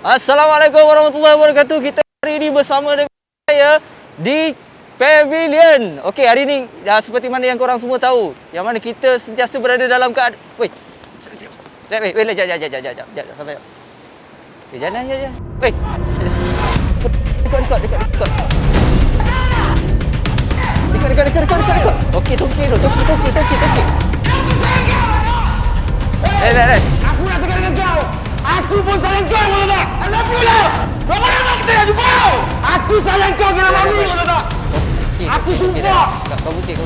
Assalamualaikum warahmatullahi wabarakatuh. Kita hari ini bersama dengan saya di Pavilion. Okey, hari ini seperti mana yang korang semua tahu, yang mana kita sentiasa berada dalam keadaan. Weh. Jap, sampai. Okey, jangan. Weh. Dekat. Okey, toki. Aku nak cakap dengan kau. Aku pun sayang kau, kau tak? Alah pula. Kau mana kita nak jumpa? Aku sayang kau kena mami, kau tak? Aku sumpah. Kau busik.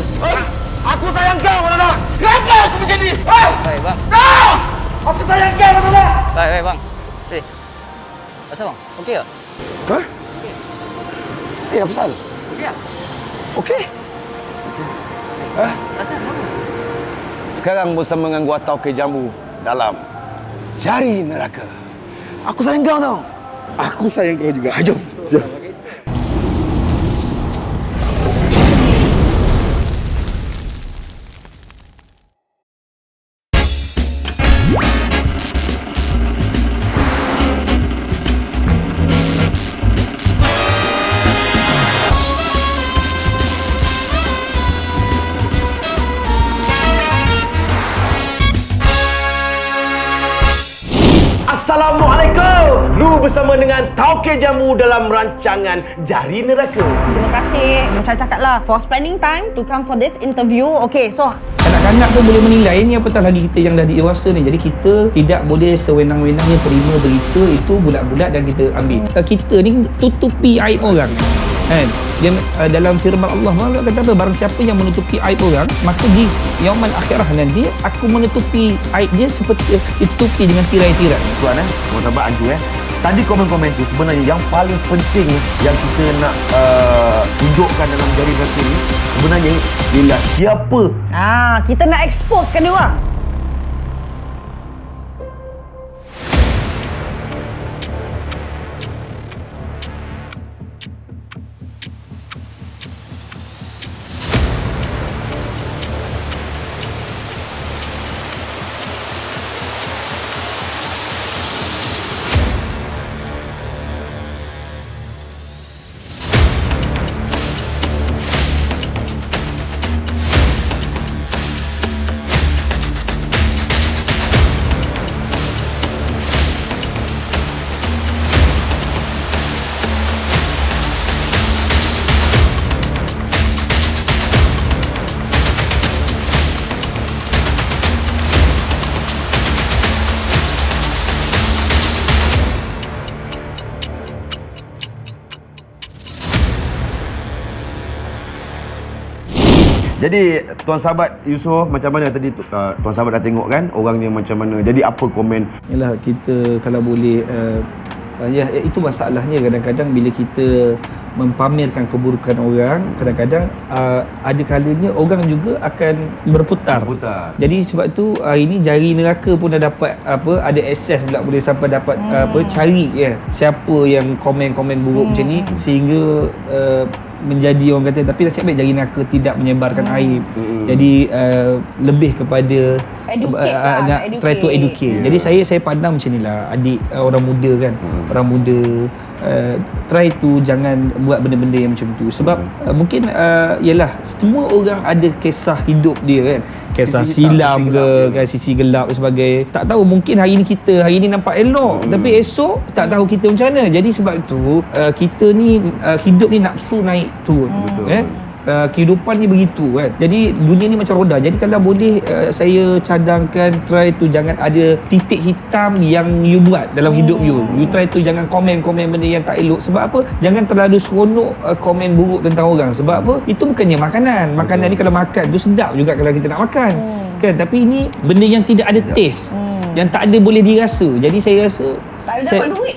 Aku sayang kau, kau tak? Kenapa aku macam ni? Baik, bang. No! Aku sayang kau, kau tak? Baik, bang. Asal bang? Okey ke? Hah? Apa pasal? Okey tak? Okey. Asal apa? Sekarang bersama dengan gua Tauke Jambu dalam Jari Neraka. Aku sayang kau tau. Aku sayang kau juga. Jom. Assalamualaikum. Lu bersama dengan Tauke Jambu dalam rancangan Jari Neraka. Terima kasih. Macam cakap lah, for spending time to come for this interview. Okay, so kanak-kanak pun boleh menilai ni, apatah lagi kita yang dah dewasa ni. Jadi kita tidak boleh sewenang-wenangnya terima berita itu bulat-bulat dan kita ambil. Kita ni tutupi aib orang, kan? Dia dalam firman Allah kata apa? Barang siapa yang menutupi aib orang, maka di yaumul akhirah nanti aku menutupi aib dia seperti ditutupi dengan tirai-tirai. Tuan mau sabar Anju Tadi komen-komen tu sebenarnya yang paling penting yang kita nak tunjukkan dalam Jari Neraka ni sebenarnya ialah siapa. kita nak exposekan dia orang. Jadi tuan sahabat Yusof, macam mana tadi tuan sahabat dah tengok kan orangnya macam mana. Jadi apa komen? Yalah, kita kalau boleh itu masalahnya kadang-kadang bila kita mempamerkan keburukan orang, kadang-kadang ada kalanya orang juga akan berputar. Jadi sebab tu ini Jari Neraka pun dah dapat ada akses pula, boleh sampai dapat cari siapa yang komen-komen buruk macam ni, sehingga menjadi orang kata, tapi nasib baik Jari Neraka tidak menyebarkan aib. Jadi lebih kepada try to educate. Jadi saya pandang macam inilah adik, orang muda kan, orang muda try to jangan buat benda-benda yang macam tu. Sebab mungkin yalah, semua orang ada kisah hidup dia kan, kisah silam ke kan, sisi gelap dan sebagainya. Tak tahu, mungkin hari ni nampak elok, tapi esok tak tahu kita macam mana. Jadi sebab tu kita ni hidup ni nafsu naik turun. Kehidupan ni begitu kan. Jadi dunia ni macam roda. Jadi kalau boleh saya cadangkan, try tu jangan ada titik hitam yang you buat dalam hidup you. You try tu jangan komen-komen benda yang tak elok. Sebab apa? Jangan terlalu seronok komen buruk tentang orang. Sebab apa? Itu bukannya makanan. Makanan ni kalau makan tu sedap juga kalau kita nak makan. Kan? Tapi ini benda yang tidak ada taste. Yang tak ada boleh dirasa. Jadi saya rasa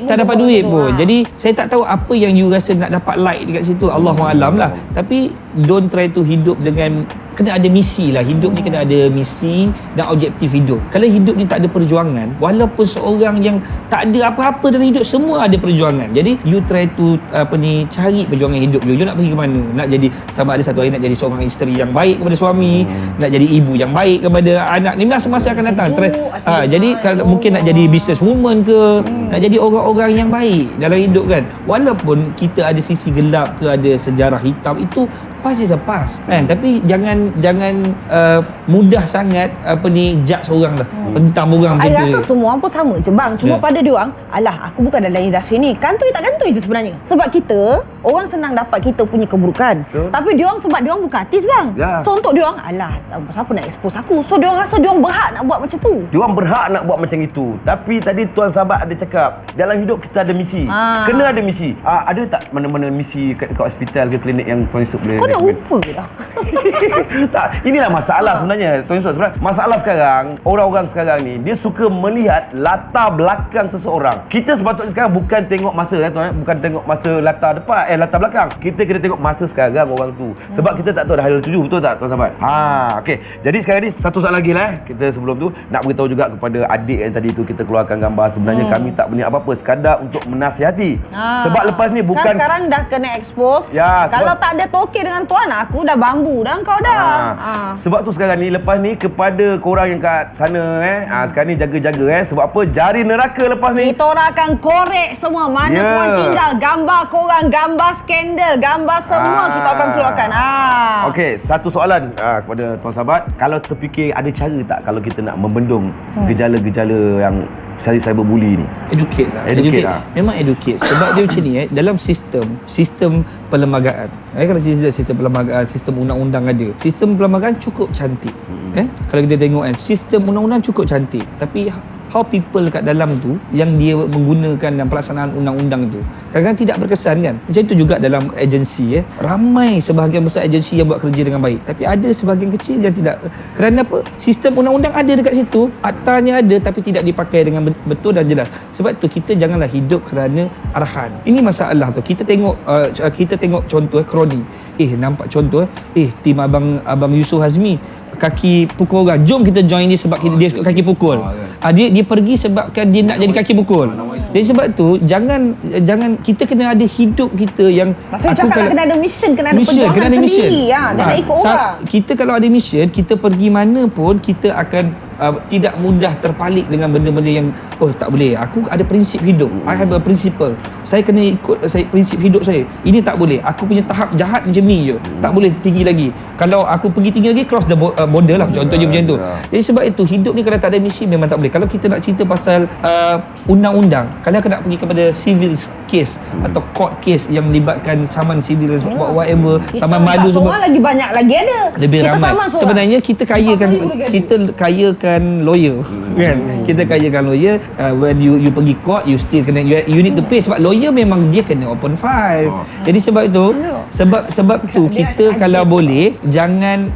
tak dapat duit pun. Jadi saya tak tahu apa yang you rasa nak dapat like dekat situ. Allahualam lah. Tapi don't try to hidup dengan kena ada misi lah. Hidup ni kena ada misi dan objektif hidup. Kalau hidup ni tak ada perjuangan, walaupun seorang yang tak ada apa-apa dalam hidup, semua ada perjuangan. Jadi you try to cari perjuangan hidup you nak pergi ke mana, nak jadi, sama ada satu hari nak jadi seorang isteri yang baik kepada suami, nak jadi ibu yang baik kepada anak ni, masa-masa akan datang. Jadi kalau mungkin nak jadi business woman ke, nak jadi orang-orang yang baik dalam hidup kan. Walaupun kita ada sisi gelap ke, ada sejarah hitam, itu past is a past kan. Tapi jangan mudah sangat judge orang lah, tentang orang I benda. rasa semua pun sama je bang. Cuma pada dia orang, alah aku bukan dalam industri ni, kantoi tak kantoi je sebenarnya. Sebab kita, orang senang dapat kita punya keburukan. Tapi dia orang, sebab dia orang bukan artis bang. So untuk dia orang, alah siapa nak expose aku. So dia orang rasa dia orang berhak nak buat macam tu. Dia orang berhak nak buat macam itu. Tapi tadi tuan sahabat ada cakap, dalam hidup kita ada misi. Kena ada misi. Ada tak mana-mana misi kat hospital ke klinik yang Tuan Yusof boleh? Kau dah over dah. Tak, inilah masalah sebenarnya Tuan Yusof. Sebenarnya masalah sekarang, orang-orang sekarang ni dia suka melihat latar belakang seseorang. Kita sepatutnya sekarang bukan tengok masa tuan, bukan tengok masa latar depan, latar belakang. Kita kena tengok masa sekarang orang tu. Sebab kita tak tahu dah hari tuju, betul tak tuan sahabat? Okey. Jadi sekarang ni satu soalan lagi lah. Kita sebelum tu nak beritahu juga kepada adik yang tadi tu kita keluarkan gambar, sebenarnya kami tak berniat apa-apa, sekadar untuk menasihati. Sebab lepas ni bukan kan sekarang dah kena expose. Kalau tak ada toke dengan tuan, aku dah bambu dah kau dah. Sebab tu sekarang ni, lepas ni kepada korang yang kat sana sekarang ni jaga-jaga sebab apa, jari neraka lepas ni kita orang akan korek semua mana korang tinggal, gambar korang, gambar skandal, gambar semua kita akan keluarkan. Okey, satu soalan kepada tuan sahabat, kalau terfikir ada cara tak kalau kita nak membendung gejala-gejala yang cyberbully ni? Educate lah. Memang educate. Sebab dia macam ni dalam sistem perlembagaan. Kalau sistem perlembagaan, sistem undang-undang ada. Sistem perlembagaan cukup cantik. Kalau kita tengok sistem undang-undang cukup cantik. Tapi how people kat dalam tu yang dia menggunakan dan pelaksanaan undang-undang tu kadang-kadang tidak berkesan kan. Macam itu juga dalam agensi ramai sebahagian besar agensi yang buat kerja dengan baik, tapi ada sebahagian kecil yang tidak. Kerana apa? Sistem undang-undang ada dekat situ, aktanya ada tapi tidak dipakai dengan betul dan jelas. Sebab tu kita janganlah hidup kerana arahan. Ini masalah tu. Kita tengok contoh kroni. Nampak contoh tim abang Yusof Hazmi kaki pukul orang, jom kita join dia sebab dia suka kaki pukul. Dia pergi sebabkan dia nak jadi kaki pukul. Jadi sebab tu jangan kita kena ada hidup kita yang maksudnya cakap kena ada mission, kena ada perjuangan sendiri. Jangan ikut orang. Kita kalau ada mission, kita pergi mana pun kita akan tidak mudah terpalit dengan benda-benda yang tak boleh. Aku ada prinsip hidup. I have a principle. Saya kena ikut prinsip hidup saya. Ini tak boleh. Aku punya tahap jahat macam ni je. Tak boleh tinggi lagi. Kalau aku pergi tinggi lagi, cross the border lah. Contohnya macam tu. Jadi sebab itu hidup ni kalau tak ada misi memang tak boleh. Kalau kita nak cerita pasal undang-undang, kalau aku nak pergi kepada civil case atau court case yang melibatkan saman civil whatever, saman madu semua, lagi banyak lagi ada. Lebih ramai. Sebenarnya kita kayakan lawyer kan. Kita kayakan lawyer. When you pergi court, you still kena, you need to pay. Sebab lawyer memang dia kena open file. Jadi sebab itu sebab tu kita kalau boleh jangan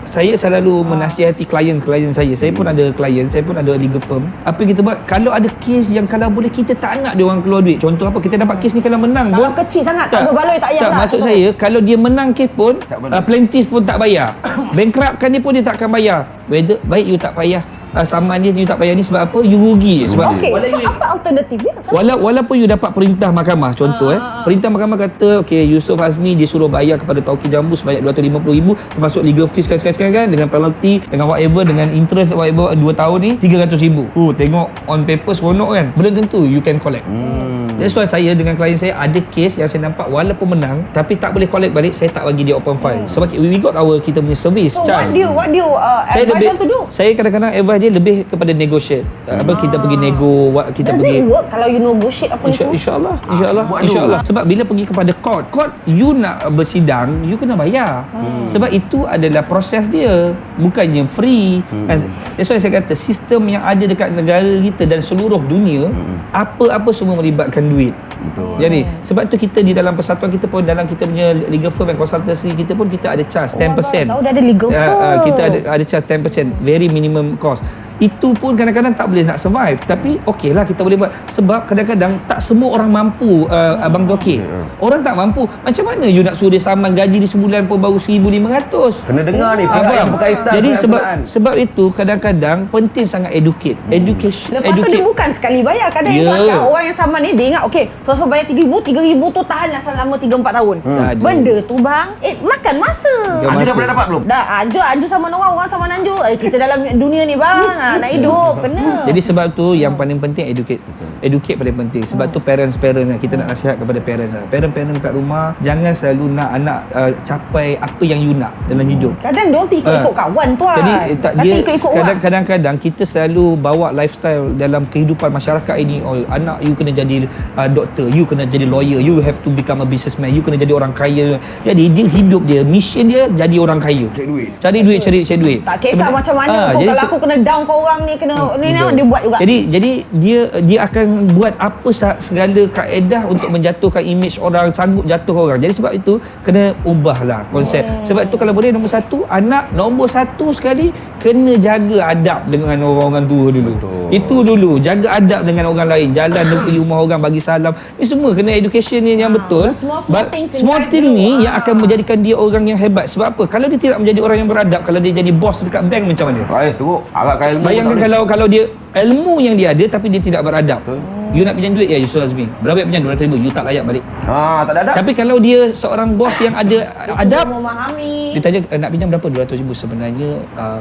saya selalu menasihati klien saya. Saya pun ada klien, saya pun ada legal firm. Apa yang kita buat, kalau ada kes yang kalau boleh kita tak nak dia orang keluar duit. Contoh apa, kita dapat kes ni kalau menang kalau kecil sangat tak berbaloi tak payahlah. Maksud saya kalau dia menang kes pun plaintiff pun tak bayar. Bankruptkan dia pun dia tak akan bayar. Whether baik you tak payah saman dia you tak payah ni sebab apa, you rugi sebab so apa alternatif dia? Walaupun you dapat perintah mahkamah, contoh perintah mahkamah kata Yusof Hazmi dia suruh bayar kepada Tauki Jambu sebanyak 250,000 termasuk legal fees kan dengan penalty, dengan whatever, dengan interest whatever 2 tahun ni 300,000. Tengok on paper seronok kan, belum tentu you can collect. That's why saya dengan klien saya ada kes yang saya nampak walaupun menang tapi tak boleh collect balik, saya tak bagi dia open file sebab we got kita punya service charge. What do you advise them to do? Saya kadang-kadang advise dia lebih kepada negotiate. Kita pergi nego, kita Does pergi. it work kalau you negotiate apa itu? InsyaAllah. Sebab bila pergi kepada court you nak bersidang, you kena bayar. Sebab itu adalah proses dia, bukannya free. That's why saya kata sistem yang ada dekat negara kita dan seluruh dunia, apa-apa semua melibatkan duit. Betul. Jadi sebab tu kita di dalam persatuan kita pun, dalam kita punya legal firm dan konsultasi kita pun kita ada charge 10%. Tahu dah ada legal firm. Kita ada charge 10%, very minimum cost. itu pun kadang-kadang tak boleh nak survive. Tapi okeylah kita boleh buat. Sebab kadang-kadang tak semua orang mampu, Abang Toki. Orang tak mampu. Macam mana you nak suruh dia saman gaji di sebulan pun baru 1,500? Kena dengar ni pihak yang berkaitan. Jadi dengan sebab itu kadang-kadang penting sangat education. Lepas tu dia bukan sekali bayar. Kadang orang yang sama ni dia ingat okey, so bayar 3,000 tu tahanlah selama 3-4 tahun. Benda tu bang, makan masa. Anda dah pernah dapat belum? Dah, Aju sama orang sama Nanju. Kita dalam dunia ni bang, nak hidup kena. Jadi sebab tu yang paling penting educate paling penting. Sebab tu parents kita nak nasihat kepada parents. Parent kat rumah jangan selalu nak anak capai apa yang you nak dalam hidup. Kadang dia ikut kawan tuan. Jadi dia ikut orang. kadang-kadang kita selalu bawa lifestyle dalam kehidupan masyarakat ini. Oh, anak you kena jadi doktor, you kena jadi lawyer, you have to become a businessman, you kena jadi orang kaya. Jadi dia hidup dia, mission dia jadi orang kaya. Cari duit. Tak kisah macam mana pun, kalau aku kena down kau orang ni, kena ni dia buat juga. Jadi dia akan buat apa segala kaedah untuk menjatuhkan image orang, sanggup jatuh orang. Jadi sebab itu kena ubahlah konsep. Sebab itu kalau boleh nombor satu sekali kena jaga adab dengan orang-orang tua dulu. Itu dulu, jaga adab dengan orang lain, jalan pergi rumah orang bagi salam. Ni semua kena education ni yang betul. Small thing ni yang akan menjadikan dia orang yang hebat. Sebab apa? Kalau dia tidak menjadi orang yang beradab, kalau dia jadi bos dekat bank macam mana? Teruk. Agak kaya ilmu. Bayangkan kalau dia ilmu yang dia ada tapi dia tidak beradab. You nak pinjam duit ya Yusuf Azmi. Berapa pinjam? 200,000. You tak layak balik. Tak ada adab. Tapi kalau dia seorang bos yang ada adab, memahami. dia tanya nak pinjam berapa? 200,000. Sebenarnya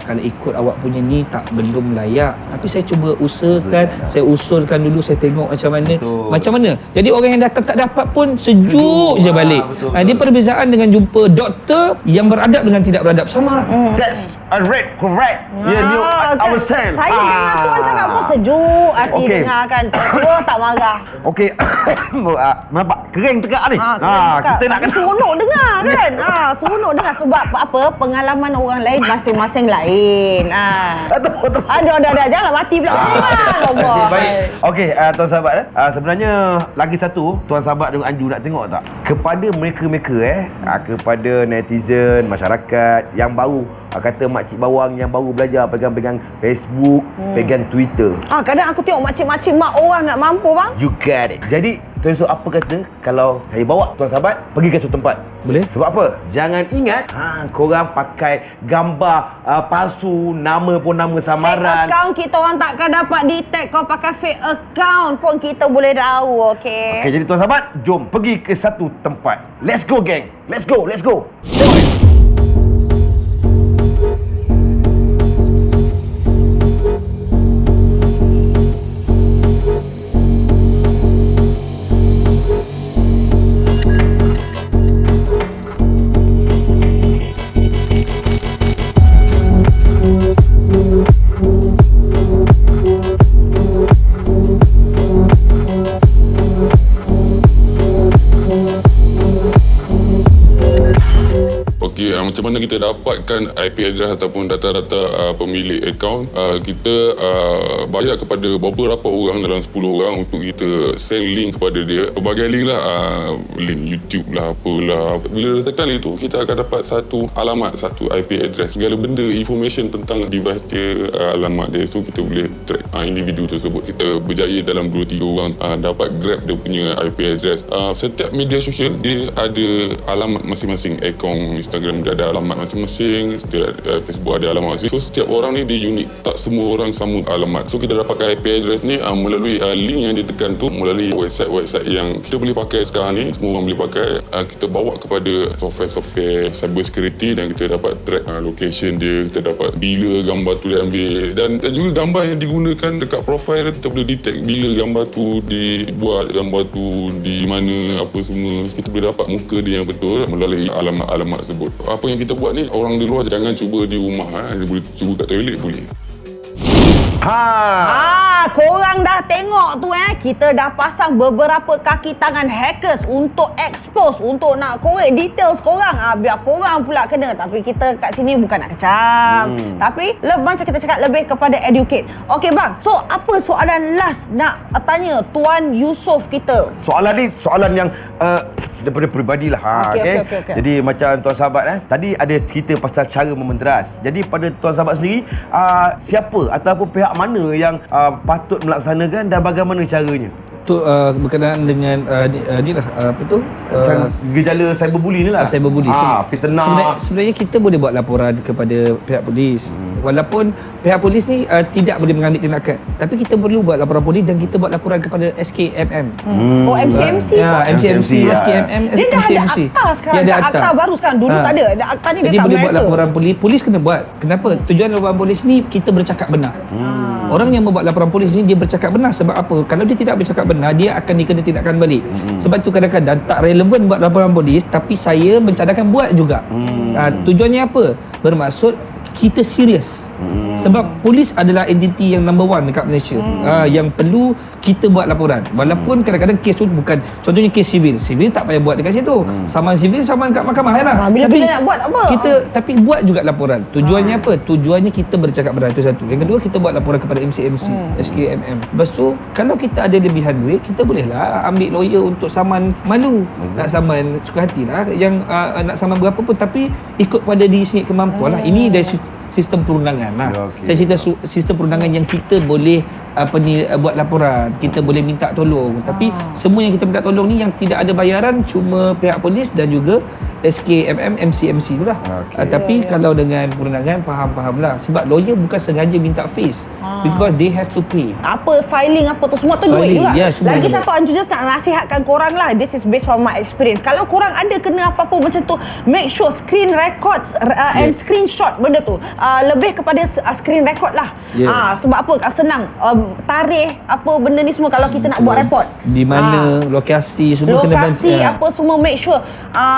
kalau ikut awak punya ni belum layak. Tapi saya cuba usahakan, saya usulkan dulu, saya tengok macam mana. Macam mana? Jadi orang yang datang tak dapat pun sejuk je balik. Dia perbezaan dengan jumpa doktor yang beradab dengan tidak beradab. Sama lah. That's correct. Saya dengar tuan cakap pun sejuk hati dengarkan. Tak marah. Okey. Nampak kering tegak ni. Kita nak seronok dengar kan. Seronok dengar sebab apa? Pengalaman orang lain masing-masing lain. Betul. Aduh, janganlah mati pula. Allah. Baik. Okey, tuan sahabat sebenarnya lagi satu tuan sahabat dengan Anju nak tengok tak? Kepada mereka kepada netizen, masyarakat yang baru kata makcik bawang yang baru belajar pegang-pegang Facebook, pegang Twitter. Kadang aku tengok makcik-makcik mak orang nak mampu bang. You get it. Jadi Tuan Yusuf apa kata kalau saya bawa tuan sahabat pergi ke suatu tempat? Boleh. Sebab apa? Jangan ingat korang pakai gambar palsu, nama pun nama samaran. Fake account kita orang takkan dapat detect. Kau pakai fake account pun kita boleh tahu, okey? Okey, jadi tuan sahabat, jom pergi ke satu tempat. Let's go gang. Let's go. Macam mana kita dapatkan IP address ataupun data-data pemilik akaun, kita bayar kepada beberapa orang dalam 10 orang untuk kita send link kepada dia. Berbagai link lah, link YouTube lah, apalah. Bila tekan itu, kita akan dapat satu alamat, satu IP address. Segala benda, information tentang device dia, alamat dia. So kita boleh track individu tersebut. Kita berjaya dalam 2-3 orang dapat grab dia punya IP address. Setiap media sosial dia ada alamat masing-masing. Akaun Instagram dia ada alamat masing-masing, Facebook ada alamat masing-masing. So setiap orang ni dia unik, tak semua orang sama alamat. So kita dapatkan IP address ni melalui link yang ditekan tu, melalui website yang kita boleh pakai sekarang ni, semua orang boleh pakai. Kita bawa kepada software cyber security dan kita dapat track location dia, kita dapat bila gambar tu diambil dan juga gambar yang digunakan dekat profile dia, kita boleh detect bila gambar tu dibuat, gambar tu di mana, apa semua. Kita boleh dapat muka dia yang betul melalui alamat tersebut. Apa yang kita buat ni, orang di luar jangan cuba di rumah. Boleh cuba kat toilet boleh. Korang dah tengok tu kita dah pasang beberapa kaki tangan hackers untuk expose, untuk nak korek details korang. Biar korang pula kena. Tapi kita kat sini bukan nak kecam. Tapi macam kita cakap, lebih kepada educate. Okey bang, so apa soalan last nak tanya Tuan Yusof kita? Soalan ni soalan yang daripada peribadi lah. Okey. Jadi macam tuan sahabat tadi ada cerita pasal cara mementeras. Jadi pada tuan sahabat sendiri, siapa ataupun pihak mana yang patut melaksanakan dan bagaimana caranya? Tu berkenaan dengan gejala cyberbully ni lah. Cyberbully. Fitnah. Sebenarnya kita boleh buat laporan kepada pihak polis. Walaupun pihak polis ni tidak boleh mengambil tindakan, tapi kita perlu buat laporan polis dan kita buat laporan kepada SKMM. Oh, MCMC. MCMC, SKMM, Dia dah ada MCMC. akta sekarang. Dia ada akta baru sekarang. Dulu tak ada. Akta ni Jadi dekat boleh buat Amerika. laporan polis. Polis kena buat. Kenapa? Tujuan laporan polis ni kita bercakap benar. Orang yang membuat laporan polis ni dia bercakap benar. Sebab apa? Kalau dia tidak bercakap benar, dia akan dikena tindakan balik. Sebab tu kadang-kadang tak relevan buat laporan polis, tapi saya mencadangkan buat juga. Tujuannya apa? Bermaksud kita serius. Sebab polis adalah entiti yang number one dekat Malaysia. Yang perlu kita buat laporan. Walaupun kadang-kadang kes tu bukan, contohnya kes sivil. Sivil tak payah buat dekat situ. Saman sivil, saman kat mahkamah lah. Bila nak buat apa? Tapi buat juga laporan. Tujuannya apa? Tujuannya kita bercakap benar, itu satu. Yang kedua, kita buat laporan kepada MCMC, SKMM. Lepas tu, kalau kita ada lebihan duit, kita bolehlah ambil lawyer untuk saman malu. Nak saman suka hati lah. Yang nak saman berapa pun, tapi ikut pada diri sendiri kemampuan lah. Ini dari sistem perundangan lah. Saya cerita sistem perundangan yang kita boleh buat laporan, kita boleh minta tolong. Tapi semua yang kita minta tolong ni yang tidak ada bayaran cuma pihak polis dan juga SKMM, MCMC tu lah. Tapi kalau dengan perundangan, faham lah. Sebab lawyer bukan sengaja minta fees, because they have to pay. Apa filing apa tu semua tu duit juga. Lagi satu Anju just nak nasihatkan korang lah. This is based from my experience. Kalau korang ada kena apa-apa macam tu, make sure screen records and screenshot benda tu. Lebih kepada screen record lah. Sebab apa? Senang. Tarikh apa benda ni semua kalau kita nak buat report. Di mana lokasi semua kena lokasi apa semua, make sure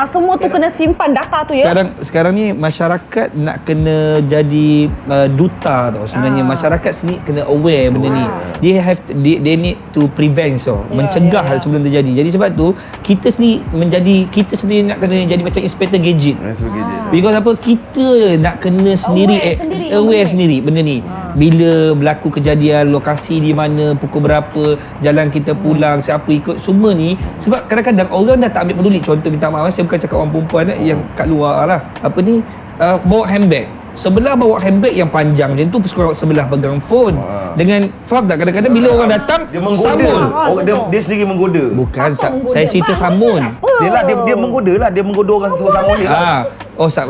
semua tu kena simpan data tu ya. Sekarang ni masyarakat nak kena jadi duta tau sebenarnya. Masyarakat sini kena aware benda ni. They need to prevent mencegah sebelum terjadi. Jadi sebab tu kita sendiri nak kena jadi macam inspector gadget. Because apa, kita nak kena sendiri aware sendiri benda ni. Bila berlaku kejadian, lokasi di mana, pukul berapa, jalan kita pulang, siapa ikut, semua ni. Sebab kadang-kadang orang dah tak ambil peduli. Contoh, minta maaf, saya bukan cakap orang perempuan yang kat luar lah. Bawa handbag. Sebelah bawa handbag yang panjang macam tu, sebelah pegang phone. Dengan, faham tak, kadang-kadang bila orang datang, dia menggoda. Dia sendiri menggoda. Bukan, saya cerita samun. Dia menggoda lah, dia menggoda orang suruh samun dia.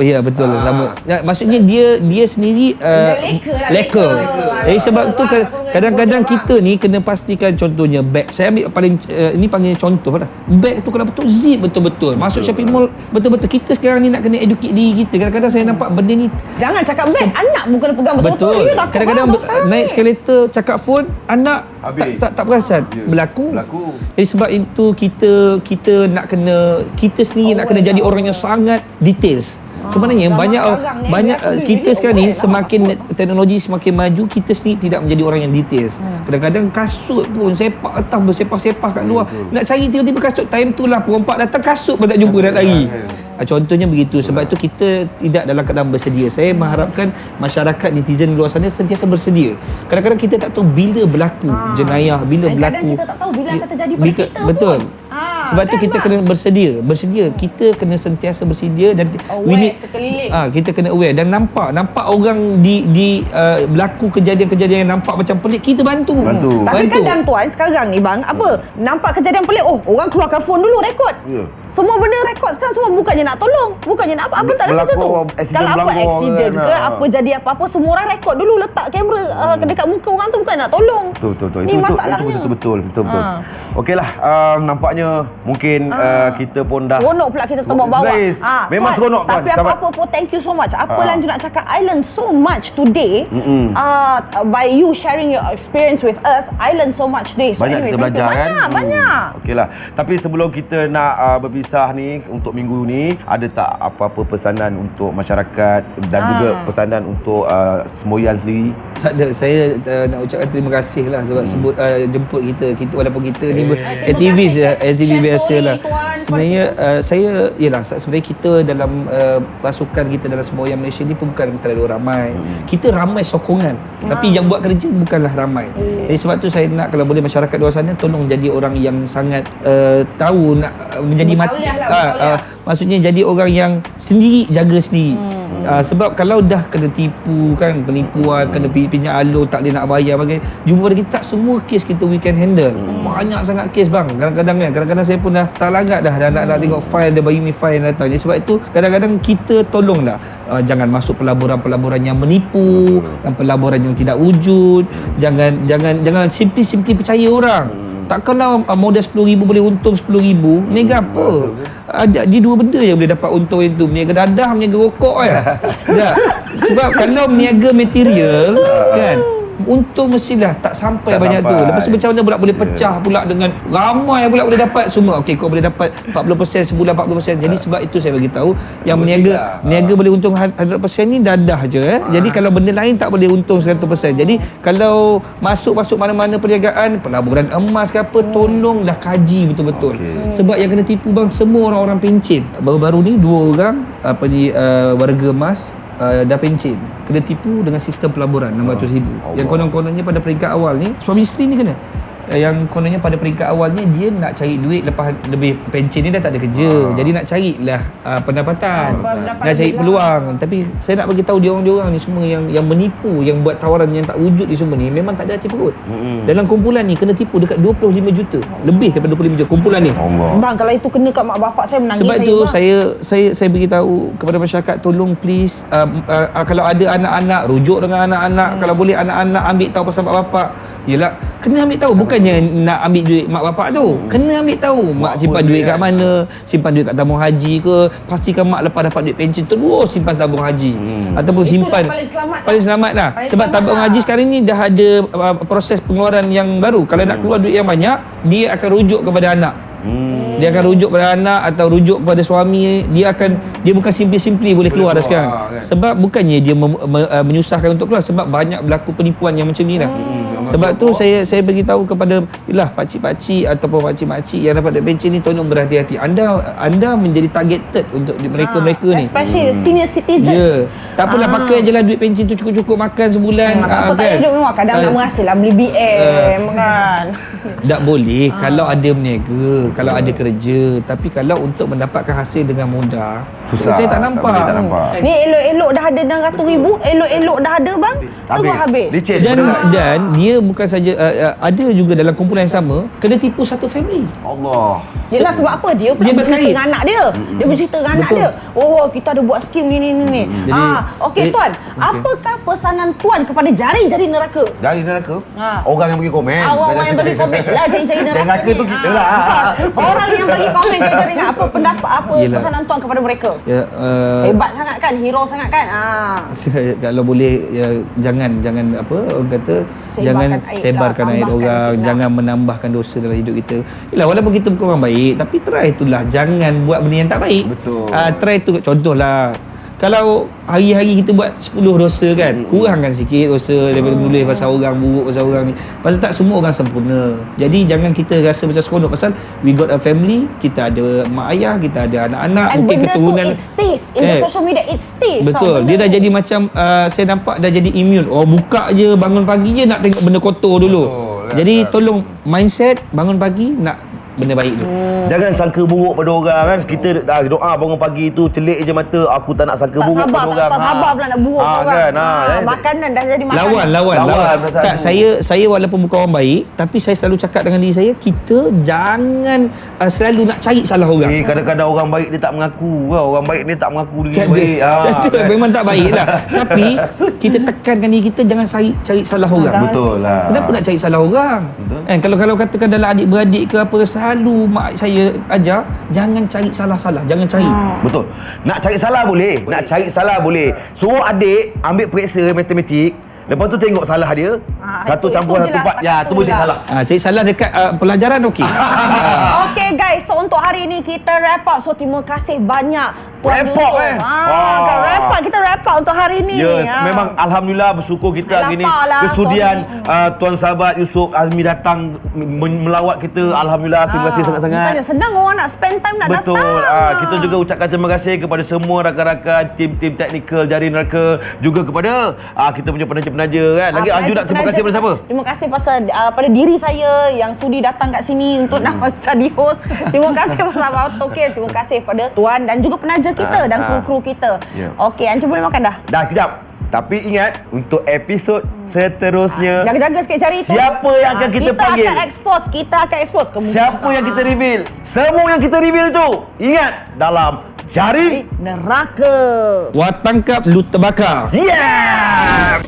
Ya betul lah, sama. Maksudnya dia sendiri leka. Sebab tu kadang-kadang kita ni kena pastikan, contohnya beg. Saya ambil paling ini panggil contoh lah. Beg tu kalau betul zip betul-betul. Masuk shopping mall betul-betul. Kita sekarang ni nak kena educate diri kita. Kadang-kadang saya nampak benda ni, jangan cakap beg, anak bukan pegang betul-betul. Kadang-kadang naik eskalator cakap phone, anak tak perasan. Berlaku. Jadi sebab itu kita nak kena, kita sendiri nak kena jadi orang yang sangat details. Sebenarnya banyak kita sekarang ni semakin teknologi semakin maju, kita sendiri tidak menjadi orang yang details. Kadang-kadang kasut pun sepak atas, bersepah-sepah kat luar. Nak cari tiba-tiba kasut, time tu lah perompak datang, kasut pun tak jumpa, nak lari. Contohnya begitu. Sebab itu kita tidak dalam keadaan bersedia. Saya mengharapkan masyarakat, netizen di luar sana sentiasa bersedia. Kadang-kadang kita tak tahu bila berlaku jenayah, bila berlaku. Kadang kita tak tahu bila akan terjadi pada kita betul. Sebab tu kita kena bersedia. Kita kena sentiasa bersedia dan sekeliling. Kita kena aware dan nampak orang di berlaku kejadian-kejadian yang nampak macam pelik, kita bantu. Tapi kadang tuan sekarang ni bang, nampak kejadian pelik, orang keluarkan phone dulu rekod. Semua benda rekod sekarang, semua bukannya nak tolong, bukannya nak apa. Abang tak rasa macam tu? Kalau apa aksiden ke, apa jadi apa-apa, semua orang rekod dulu, letak kamera dekat muka orang tu, bukan nak tolong. Betul. Ni masalahnya. Itu betul. Okeylah, nampaknya mungkin kita pun dah seronok pula kita bawa. Memang seronok tuan. Tapi apa-apa pun, thank you so much. Apa lanjut nak cakap, I learn so much today. By you sharing your experience with us, I learn so much today. So banyak kita belajar kan. Banyak. Okeylah. Tapi sebelum kita nak berpisah ni untuk minggu ni, ada tak apa-apa pesanan untuk masyarakat dan juga pesanan untuk semboyan sendiri? Tak ada. Saya nak ucapkan terima kasih lah sebab jemput kita walaupun kita ni aktivis biasa lah. sebenarnya saya sebenarnya kita dalam pasukan kita dalam semboyan Malaysia ni pun bukan terlalu ramai. Kita ramai sokongan, tapi yang buat kerja bukanlah ramai. Jadi sebab tu saya nak kalau boleh masyarakat luar sana tolong jadi orang yang sangat tahu nak menjadi maksudnya jadi orang yang sendiri jaga sendiri. Sebab kalau dah kena tipu kan, penipuan, kena pinjam alur, tak boleh nak bayar bagai, jumpa pada kita, tak semua kes kita we can handle. Banyak sangat kes bang. Kadang-kadang saya pun dah tak lagat dah nak tengok file, dia bagi me file datang. Jadi sebab itu kadang-kadang kita tolonglah jangan masuk pelaburan-pelaburan yang menipu, dan pelaburan yang tidak wujud. Jangan simply percaya orang. Takkanlah modal 10,000 boleh untung 10,000. Niaga apa? Dia dua benda yang boleh dapat untung itu. Niaga dadah, niaga rokok ya. Sebab kalau niaga material kan, untung mestilah tak sampai banyak tu. Lepas tu macam mana pula boleh pecah pula dengan ramai pula boleh dapat semua. Okey, kau boleh dapat 40% sebulan 40%. Jadi sebab itu saya bagi tahu yang niaga boleh untung 100% ni dadah je. Jadi kalau benda lain tak boleh untung 100%. Jadi kalau masuk mana-mana perniagaan, pelaburan emas ke apa, tolonglah kaji betul-betul. Sebab yang kena tipu bang semua orang-orang pencen. Baru-baru ni 2 orang warga emas dah pencen, kena tipu dengan sistem pelaburan 600,000. Yang konon-kononnya pada peringkat awal ni suami isteri ni kena, yang kononnya pada peringkat awalnya dia nak cari duit lepas lebih pencen ni dah tak ada kerja. Jadi nak carilah pendapatan, nak cari peluang. Tapi saya nak bagi tahu dia orang ni semua yang menipu, yang buat tawaran yang tak wujud ni semua ni memang tak ada hati perut. Dalam kumpulan ni kena tipu dekat 25 juta. Lebih daripada 25 juta kumpulan ni. Bang, kalau itu kena kat mak bapak saya menangis. Sebab itu saya beritahu kepada masyarakat, tolong please kalau ada anak-anak, rujuk dengan anak-anak. Kalau boleh anak-anak ambil tahu pasal mak bapak. Yelah, kena ambil tahu. Bukannya nak ambil duit mak bapak tu. Kena ambil tahu mak simpan duit kat mana, simpan duit kat tabung haji ke. Pastikan mak lepas dapat duit pencen terus simpan tabung haji. Ataupun simpan paling selamat lah. Sebab tabung haji sekarang ni dah ada proses pengeluaran yang baru. Kalau nak keluar duit yang banyak, dia akan rujuk kepada anak. Dia akan rujuk pada anak atau rujuk kepada suami. Dia bukan simply boleh keluar dah sekarang. Sebab bukannya dia menyusahkan untuk keluar, sebab banyak berlaku penipuan yang macam ni dah. Sebab tu saya beritahu kepada pakcik-pakcik ataupun makcik-makcik yang dapat duit pencen ni, tolong berhati-hati. Anda menjadi targeted untuk mereka ni. Especially senior citizens. Tak apalah, pakai je lah duit pencen tu, cukup-cukup makan sebulan. Tak apa, tak hidup memang kadang nak merasa lah beli BM kan. Tak boleh kalau ada berniaga, kalau ada kerja. Tapi kalau untuk mendapatkan hasil dengan mudah, susah. Saya tak nampak. Ni elok-elok dah ada 600,000, elok-elok dah ada bang, terus habis. Dan dia bukan saja ada juga dalam kumpulan yang sama kena tipu satu family. Allah. Yelah, sebab apa? Dia pula bercerita dengan anak dia. Dia bercerita dengan anak dia. Oh, kita ada buat skim ni. Okey tuan, apakah pesanan tuan kepada jari-jari neraka? Jari neraka? Orang yang bagi komen. Orang yang bagi komen lah jari-jari neraka ni. tu kita lah. Orang yang bagi komen jari-jari neraka, apa pendapat, apa pesanan tuan kepada mereka? Hebat sangat kan, hero sangat kan. Kalau boleh jangan apa orang kata, jangan sebarkan aib orang, jangan menambahkan dosa dalam hidup kita. Yalah, walaupun kita bukan orang baik, tapi try itulah, jangan buat benda yang tak baik. Betul. Try tu, contohlah, kalau hari-hari kita buat 10 dosa kan, kurangkan sikit dosa daripada menulis pasal orang, buruk pasal orang ni. Pasal tak semua orang sempurna. Jadi jangan kita rasa macam seronok pasal we got a family, kita ada mak ayah, kita ada anak-anak, and mungkin keturunan. It stays in the social media, it stays. Betul. Dia dah jadi macam saya nampak dah jadi immune. Buka je, bangun pagi je nak tengok benda kotor dulu. Jadi tolong mindset bangun pagi nak benda baik tu. Jangan sangka buruk pada orang kan. Kita doa bangun pagi tu celik je mata, aku tak nak sangka buruk pada orang. Tak sabar pula nak buruk orang. Makanan dah jadi makanan. Lawan. Tak, saya walaupun bukan orang baik, tapi saya selalu cakap dengan diri saya, kita jangan selalu nak cari salah orang. Kadang-kadang orang baik dia tak mengaku. Orang baik dia tak mengaku diri baik. Kan? Memang tak baik lah. Tapi kita tekankan diri kita, jangan cari salah orang. Betul lah. Kenapa nak cari salah orang? Kalau katakan dalam adik-beradik ke apa, selalu mak saya ajar, jangan cari salah-salah, jangan cari. Betul. Nak cari salah boleh. Suruh adik ambil periksa matematik, lepas tu tengok salah dia. Satu campur satu empat. Ya, tu boleh salah. Cari salah dekat pelajaran okey. Okay guys, so untuk hari ini kita wrap up. So terima kasih banyak puan Wrap up, Yusuf. kan? Kan wrap up. Kita wrap up untuk hari ni. Yes, memang Alhamdulillah bersyukur kita hari ni Lapar lah, kesudian tuan sahabat Yusuf Azmi datang melawat kita. Alhamdulillah, terima kasih sangat-sangat. Bukannya senang orang nak spend time nak Betul. datang. Kita juga ucapkan terima kasih kepada semua rakan-rakan tim-tim teknikal Jari Neraka, juga kepada kita punya penaja-penaja kan. Lagi Anju nak terima kasih kepada siapa? Terima kasih pasal pada diri saya yang sudi datang kat sini untuk nak jadi host. Terima kasih pasal Okey, terima kasih pada tuan dan juga penaja kita dan kru-kru kita. Okey, Anju boleh makan dah? Dah, kejap. Tapi ingat, untuk episod seterusnya, jaga-jaga sikit cari tu. siapa yang akan kita panggil? Kita akan expose Siapa yang kita reveal? Semua yang kita reveal tu, ingat, dalam Jari Neraka. Wah tangkap, lu terbakar. Yeah!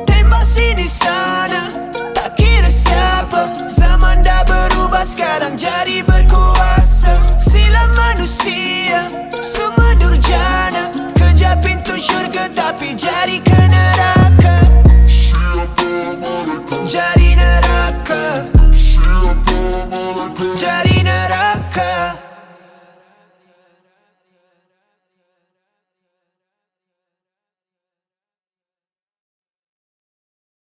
Tembak sini sana, tak kira siapa. Zaman dah berubah, sekarang jari berkuasa. Silam manusia, semua durjana. Kejar pintu syurga tapi jari